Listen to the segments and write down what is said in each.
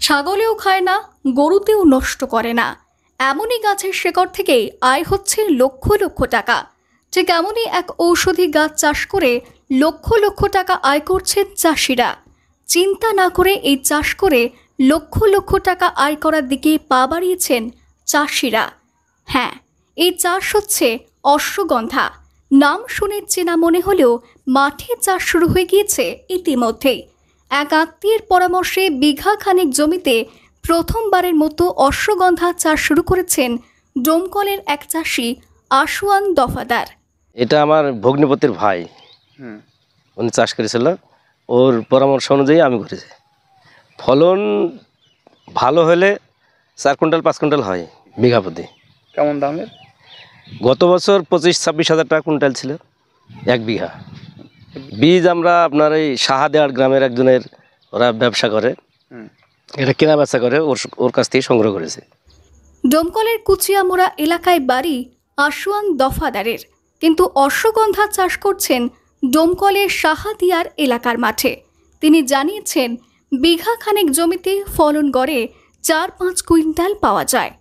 ছাগলেও খায় না, গরুতেও নষ্ট করে না, এমনই গাছের শেকড় থেকেই আয় হচ্ছে লক্ষ লক্ষ টাকা। ঠিক এমনই এক ঔষধি গাছ চাষ করে লক্ষ লক্ষ টাকা আয় করছেন চাষিরা। চিন্তা না করে এই চাষ করে লক্ষ লক্ষ টাকা আয় করার দিকে পা বাড়িয়েছেন চাষিরা। হ্যাঁ, এই চাষ হচ্ছে অশ্বগন্ধা। নাম শুনে চেনা মনে হলেও মাঠে চাষ শুরু হয়ে গিয়েছে ইতিমধ্যেই। এক আত্মীয়ের পরামর্শে বিঘা খানেক জমিতে প্রথমবারের মতো অশ্বগন্ধা চাষ শুরু করেছেন ডোমকলের এক চাষি আশুয়ান দফাদার। এটা আমার ভগ্নিপতির ভাই, উনি চাষ করেছিল, ওর পরামর্শ অনুযায়ী আমি করেছি। ফলন ভালো হলে 4 কুইন্টাল 5 কুইন্টাল হয় বিঘা প্রতি। কেমন দামের? গত বছর 25-26 হাজার টাকা কুইন্টাল ছিল 1 বিঘা। বীজ আমরা আপনার এই শাহাদেয়ার গ্রামের একজনের, ওরা ব্যবসা করে, এটা কেনা বেচা করে, ওর কাছ থেকে সংগ্রহ করেছে। ডোমকলের কুচিয়ামোড়া এলাকায় বাড়ি আশুয়ান দফাদারের, কিন্তু অশ্বগন্ধা চাষ করছেন ডোমকলের শাহাদিয়ার এলাকার মাঠে। তিনি জানিয়েছেন বিঘা খানেক জমিতে ফলন গড়ে 4-5 কুইন্টাল পাওয়া যায়।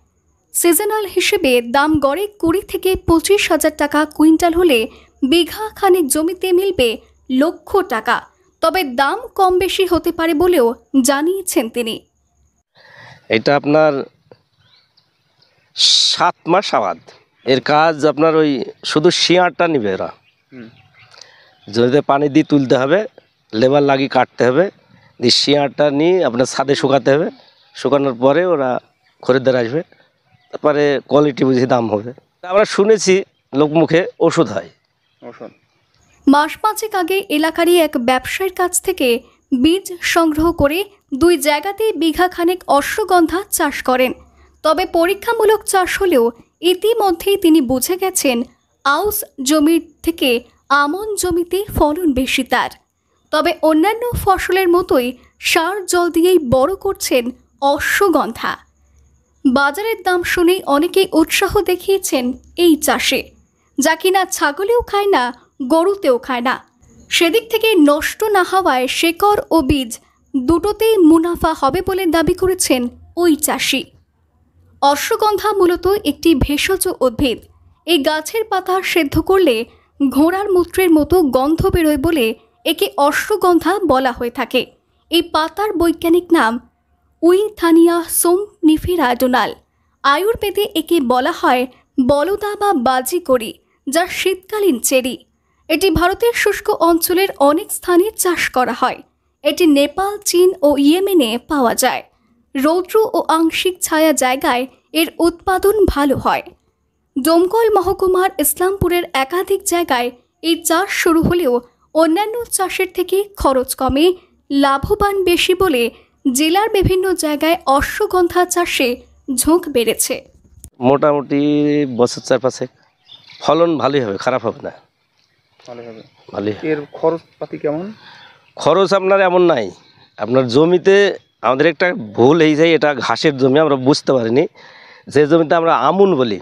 সিজনাল হিসেবে দাম গড়ে 20 থেকে 25 হাজার টাকা কুইন্টাল হলে বিঘা খানেক জমিতে মিলবে লক্ষ টাকা। তবে দাম কম বেশি হতে পারে বলেও জানিয়েছেন তিনি। এটা আপনার 7 মাস আবাদ। এর কাজ আপনার ওই শুধু শিয়ারটা নিবে এরা, জমিতে পানি দিয়ে তুলতে হবে, লেবার লাগিয়ে কাটতে হবে, দিয়ে শিয়ারটা নিয়ে আপনার ছাদে শুকাতে হবে। শুকানোর পরে ওরা খরিদ্দার আসবে, তারপরে কোয়ালিটি বুঝে দাম হবে। আমরা শুনেছি লোকমুখে ওষুধ হয়। মাস 5 আগে এলাকারই এক ব্যবসায়ীর কাছ থেকে বীজ সংগ্রহ করে 2 জায়গাতেই বিঘা খানেক অশ্বগন্ধা চাষ করেন। তবে পরীক্ষামূলক চাষ হলেও ইতিমধ্যেই তিনি বুঝে গেছেন আউশ জমির থেকে আমন জমিতে ফলন বেশি তার। তবে অন্যান্য ফসলের মতোই সার জল দিয়েই বড় করছেন অশ্বগন্ধা। বাজারের দাম শুনেই অনেকেই উৎসাহ দেখিয়েছেন এই চাষে, যা কিনা ছাগলেও খায় না, গরুতেও খায় না। সেদিক থেকে নষ্ট না হওয়ায় শেকড় ও বীজ দুটোতেই মুনাফা হবে বলে দাবি করেছেন ওই চাষি। অশ্বগন্ধা মূলত একটি ভেষজ উদ্ভিদ। এই গাছের পাতা সেদ্ধ করলে ঘোড়ার মূত্রের মতো গন্ধ বেরোয় বলে একে অশ্বগন্ধা বলা হয়ে থাকে। এই পাতার বৈজ্ঞানিক নাম উইথানিয়া সোমনিফেরাডোনাল। আয়ুর্বেদে একে বলা হয় বলদা বা বাজিকড়ি, যা শীতকালীন চেরি। এটি ভারতের শুষ্ক অঞ্চলের অনেক স্থানে চাষ করা হয়। এটি নেপাল, চীন ও ইয়েমেনে পাওয়া যায়। রৌদ্র ও আংশিক ছায়া জায়গায় এর উৎপাদন ভালো হয়। ডোমকল মহকুমার ইসলামপুরের একাধিক জায়গায় এই চাষ শুরু হলেও অন্যান্য চাষের থেকে খরচ কমে, লাভবান বেশি বলে জেলার বিভিন্ন জায়গায় অশ্বগন্ধা চাষে ঝোঁক বেড়েছে। মোটামুটি বছর 4-5 ফলন ভালোই হবে, খারাপ হবে না, ভালোই। এর খরচপাতি কেমন? খরচ আপনার এমন নাই। আপনার জমিতে আমাদের একটা ভুল এই যায়, এটা ঘাসের জমি, আমরা বুঝতে পারিনি। যে জমিতে আমরা আমুন বলি,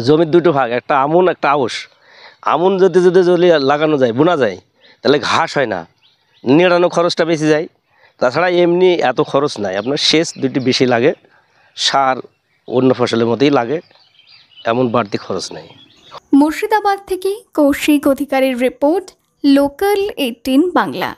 জমির 2টো ভাগ, একটা আমুন একটা আউশ। আমুন যদি লাগানো যায়, বোনা যায়, তাহলে ঘাস হয় না, নিড়ানো খরচটা বেশি যায়। তাছাড়া এমনি এত খরচ নাই, আপনার সেচ 2টি বেশি লাগে, সার অন্য ফসলের মতোই লাগে, এমন বাড়তি খরচ নেই। মুর্শিদাবাদ থেকে কৌশিক অধিকারীর রিপোর্ট, লোকাল 18 বাংলা।